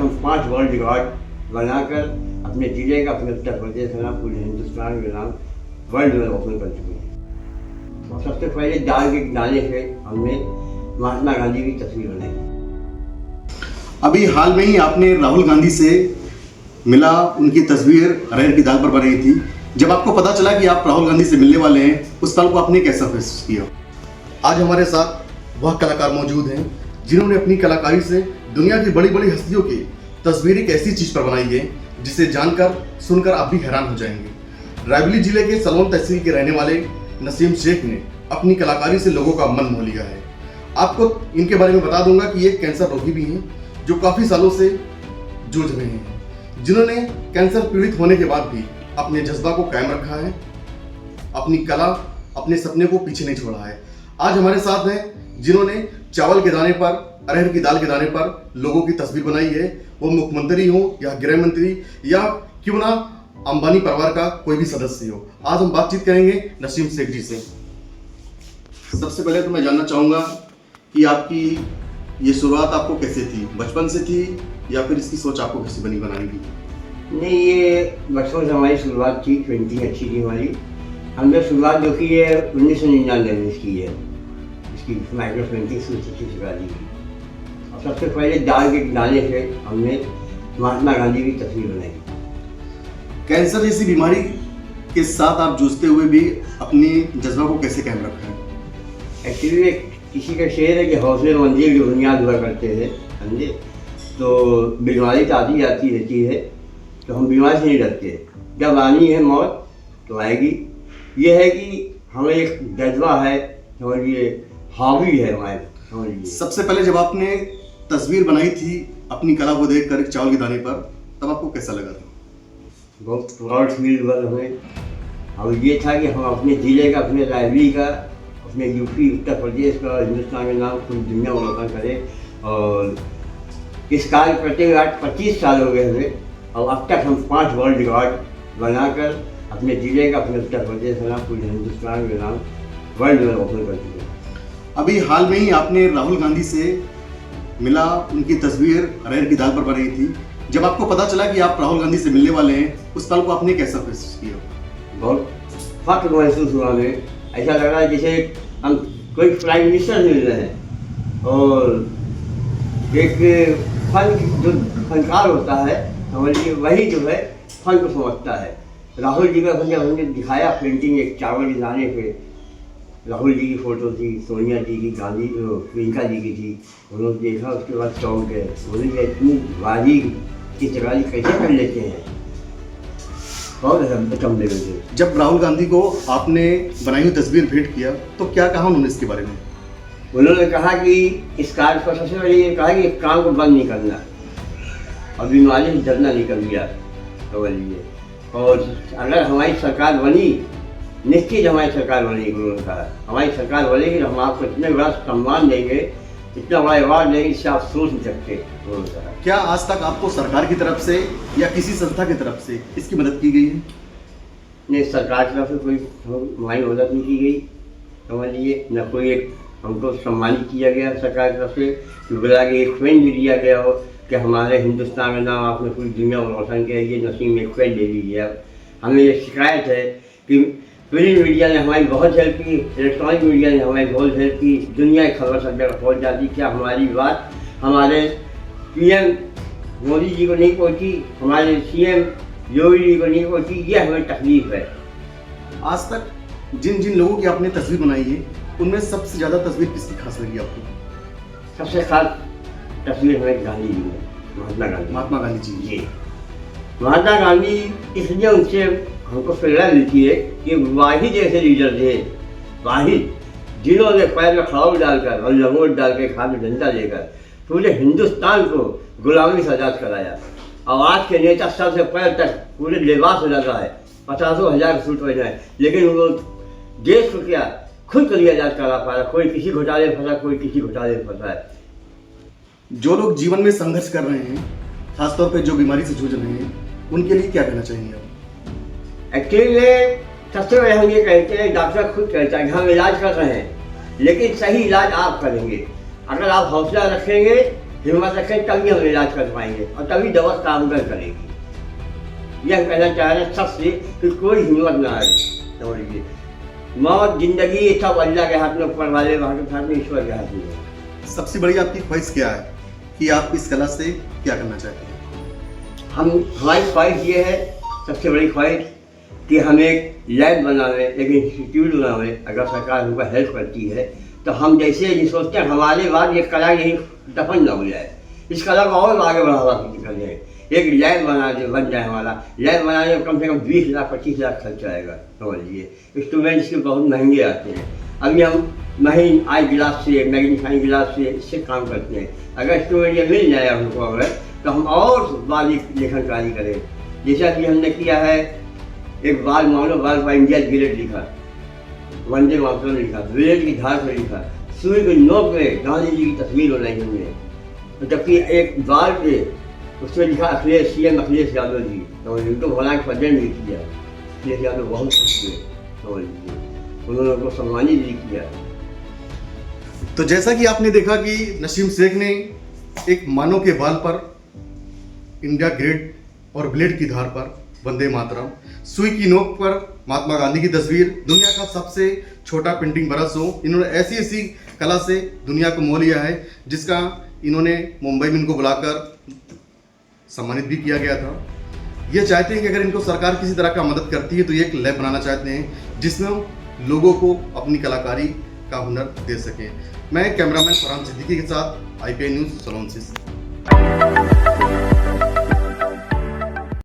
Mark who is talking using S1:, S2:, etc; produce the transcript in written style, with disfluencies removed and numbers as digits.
S1: हम 5 world record बनाकर अपने जिले का, अपने उत्तर प्रदेश का नाम, पूरे हिंदुस्तान का नाम वर्ल्ड में रोशन कर चुके हैं। और सबसे पहले दाल के किनारे से हमने महात्मा गांधी की तस्वीर बनाई।
S2: अभी हाल में ही आपने राहुल गांधी से मिला, उनकी तस्वीर अरहर की दाल पर बन रही थी। जब आपको पता चला कि आप राहुल गांधी से मिलने वाले हैं, उस पल को आपने कैसा महसूस किया? आज हमारे साथ वह कलाकार मौजूद हैं जिन्होंने अपनी कलाकारी से दुनिया की बड़ी बड़ी हस्तियों की तस्वीर एक ऐसी चीज पर बनाई है जिसे जानकर सुनकर आप भी हैरान हो जाएंगे। रायबरेली जिले के सलोन तहसील के रहने वाले नसीम शेख ने अपनी कलाकारी से लोगों का मन मोह लिया है। आपको इनके बारे में बता दूंगा कि ये कैंसर रोगी भी हैं जो काफी सालों से जूझ रहे हैं, जिन्होंने कैंसर पीड़ित होने के बाद भी अपने जज्बा को कायम रखा है, अपनी कला, अपने सपने को पीछे नहीं छोड़ा है। आज हमारे साथ हैं जिन्होंने चावल के दाने पर, अरहर की दाल के दाने पर लोगों की तस्वीर बनाई है, वो मुख्यमंत्री हो या गृह मंत्री या क्यों ना अंबानी परिवार का कोई भी सदस्य हो। आज हम बातचीत करेंगे नसीम शेख जी से। सबसे पहले तो मैं जानना चाहूंगा कि आपकी ये शुरुआत आपको कैसे थी? बचपन से थी या फिर इसकी सोच आपको कैसे बनी बनाने की?
S1: नहीं, ये बचपन से हमारी शुरुआत थी। पेंटिंग अच्छी थी हमारी। हमने शुरुआत जो की है 1999 में की है। इसकी माइक्रो पेंटिंग सिखा दी गई। और सबसे पहले दाल के किनारे से हमने महात्मा गांधी की तस्वीर बनाई।
S2: कैंसर जैसी बीमारी के साथ आप जूझते हुए भी अपनी जज्बा को कैसे कायम रखा है?
S1: एक्चुअली किसी का शेर है कि हौसले मंजिल की बुनियाद हुआ करते हैं, समझे। तो बीमारी तो आती जाती रहती है, तो हम बीमारी से नहीं डरते। जब आनी है मौत तो आएगी। ये है कि हमें एक जज्बा है, समझिए, हॉबी है हमारे, समझिए।
S2: सबसे पहले जब आपने तस्वीर बनाई थी अपनी कला को देखकर एक चावल के दाने पर, तब आपको कैसा लगा था?
S1: बहुत प्राउड फील हुआ हमें। और ये था कि हम अपने ज़िले का, अपने रायबरेली का, अपने यूपी, उत्तर प्रदेश का, हिंदुस्तान का नाम पूरी दुनिया में रोशन करें। और इस कार्य करते हुए आज 25 साल हो गए हमें। और अब तक हम 5 वर्ल्ड रिकॉर्ड बनाकर अपने ज़िले का, अपने उत्तर प्रदेश का नाम, पूरे हिंदुस्तान का नाम वर्ल्ड में रोशन कर चुके हैं।
S2: अभी हाल में ही आपने राहुल गांधी से मिला, उनकी तस्वीर अरहर की दाल पर बन रही थी। जब आपको पता चला कि आप राहुल गांधी से मिलने वाले हैं, उस पल को आपने कैसा महसूस किया?
S1: बहुत फख्र महसूस हुआ हमें। ऐसा लग रहा है जैसे हम कोई प्राइम मिनिस्टर से मिल रहे हैं। और एक फन जो फनकार होता है, समझिए, वही जो है फन को समझता है। राहुल जी का हमने दिखाया पेंटिंग एक चावल के दाने पे। राहुल जी की फ़ोटो थी, सोनिया जी की, गांधी, प्रियंका जी की थी। उन्होंने देखा, उसके बाद चौंक गए। उन्होंने इतनी बारीक चित्रकारी कैसे कर लेते हैं, बहुत कम लेवल से।
S2: जब राहुल गांधी को आपने बनाई हुई तस्वीर भेंट किया तो क्या कहा उन्होंने इसके बारे में?
S1: उन्होंने कहा कि इस कार्य को सबसे पहले ये कहा कि इस काम को बंद नहीं करना और बीमारी से डरना नहीं कर दिया, समझिए। और अगर हमारी सरकार बनी, निश्चित हमारी सरकार बनेगी, उन्होंने कहा हमारी सरकार बनेगी तो हम आपको इतने बड़ा सम्मान देंगे, इतना बड़ा अवार्ड देंगे, इससे आप सोच नहीं सकते, उन्होंने कहा।
S2: क्या आज तक आपको सरकार की तरफ से या किसी संस्था की तरफ से इसकी मदद की गई है?
S1: नहीं, सरकार की तरफ से कोई हमारी मदद नहीं की गई, समझिए। न कोई एक हमको सम्मानित किया गया सरकार की तरफ से, बुला के एक पेन भी दिया गया हो कि हमारे हिंदुस्तान का नाम आपने पूरी दुनिया में रोशन किया, ये नसीम एक पेन ले लीजिए। अब हमें ये शिकायत है कि प्रिंट मीडिया ने हमारी बहुत हेल्प की, इलेक्ट्रॉनिक मीडिया ने हमारी बहुत हेल्प की, दुनिया की खबर सब जगह पहुँच जाती। क्या हमारी बात हमारे PM मोदी जी को नहीं पहुँची, हमारे CM योगी जी को नहीं पहुँची, ये हमें तकलीफ है।
S2: आज तक जिन जिन लोगों की आपने तस्वीर बनाई है, उनमें सबसे ज़्यादा तस्वीर किसकी खास लगी आपको?
S1: सबसे खास तस्वीर हमें गांधी जी है, महात्मा गांधी जी। जी, महात्मा गांधी इसलिए उनसे हमको प्रेरणा मिलती है कि वाहिद ऐसे लीडर थे, वाहिद, जिन्होंने पैर में खड़ाऊ डालकर और लंगोट डाल के, हाथ में डंडा लेकर पूरे हिंदुस्तान को गुलामी से आज़ाद कराया। और आज के नेता सर से पैर तक पूरे लिबास में लगा है, 50,000 सूट पहना है, लेकिन वो देश को क्या खुद को आज़ाद करा पा रहा। कोई किसी घोटाले में फंसा, कोई किसी घोटाले में फंसा है।
S2: जो लोग जीवन में संघर्ष कर रहे हैं, खासतौर पे जो बीमारी से जूझ रहे हैं, उनके लिए क्या कहना चाहेंगे आप?
S1: एक्चुअली सबसे पहले हम ये कहते हैं, डॉक्टर खुद कहता है कि हम इलाज कर रहे हैं, लेकिन सही इलाज आप करेंगे। अगर आप हौसला रखेंगे हिम्मत रखें तभी हम इलाज कर पाएंगे और तभी दवा कामगर करेगी। यह कहना चाह रहे हैं सबसे कि कोई हिम्मत ना आए। समझ लीजिए, मौत जिंदगी सब अल्लाह के हाथ में, ऊपर वाले के हाथ में, ईश्वर के हाथ में है।
S2: सबसे बड़ी आपकी ख्वाहिश क्या है कि आप इस कला से क्या करना चाहते हैं?
S1: हमारी ख्वाहिश ये है, सबसे बड़ी ख्वाहिश, कि हम एक लैब बनावें, एक इंस्टीट्यूट बनावें। अगर सरकार हमको हेल्प करती है तो हम जैसे ये सोचते हैं हमारे बाद ये कला यही दफन न हो जाए, इस कला को और आगे बढ़ावा कर जाए। एक लैब बन जाए हमारा। लैब बनाने में कम से कम 20 लाख 25 लाख खर्च आएगा। समझ लीजिए, इंस्ट्रूमेंट्स के बहुत महंगे आते हैं। अभी हम महीन आई गिलास से, मैग्नीफाइंग गिलास से इससे काम करते हैं। अगर इंस्ट्रूमेंट ये मिल जाए हमको अगर, तो हम और बारीक लेखनकारी करें। जैसा कि हमने किया है, एक बाल मानो बाल का इंडिया ग्रेड लिखा, वंदे मातरम लिखा, ब्लेड की धार पर लिखा, सुई के नोक में गांधी जी की तस्वीर बनाई हमने। जबकि एक बाल पे उसमें लिखा अखिलेश, CM अखिलेश यादव जी। तो उनको भला के प्रेजेंट भी किया। अखिलेश यादव बहुत खुश हुए, समझ लीजिए, उन्होंने उनको सम्मानित भी किया।
S2: तो जैसा कि आपने देखा कि नसीम शेख ने एक मानव के बाल पर इंडिया ग्रेड और ब्लेड की धार पर वंदे मातरम, सुई की नोक पर महात्मा गांधी की तस्वीर, दुनिया का सबसे छोटा प्रिंटिंग ब्रश हो, इन्होंने ऐसी कला से दुनिया को मोह लिया है, जिसका इन्होंने मुंबई में इनको बुलाकर सम्मानित भी किया गया था। ये चाहते हैं कि अगर इनको सरकार किसी तरह का मदद करती है तो ये एक लैब बनाना चाहते हैं जिसमें लोगों को अपनी कलाकारी का हुनर दे सकें। मैं कैमरामैन फरहान सिद्दीकी के साथ IPI न्यूज़ सलोन से।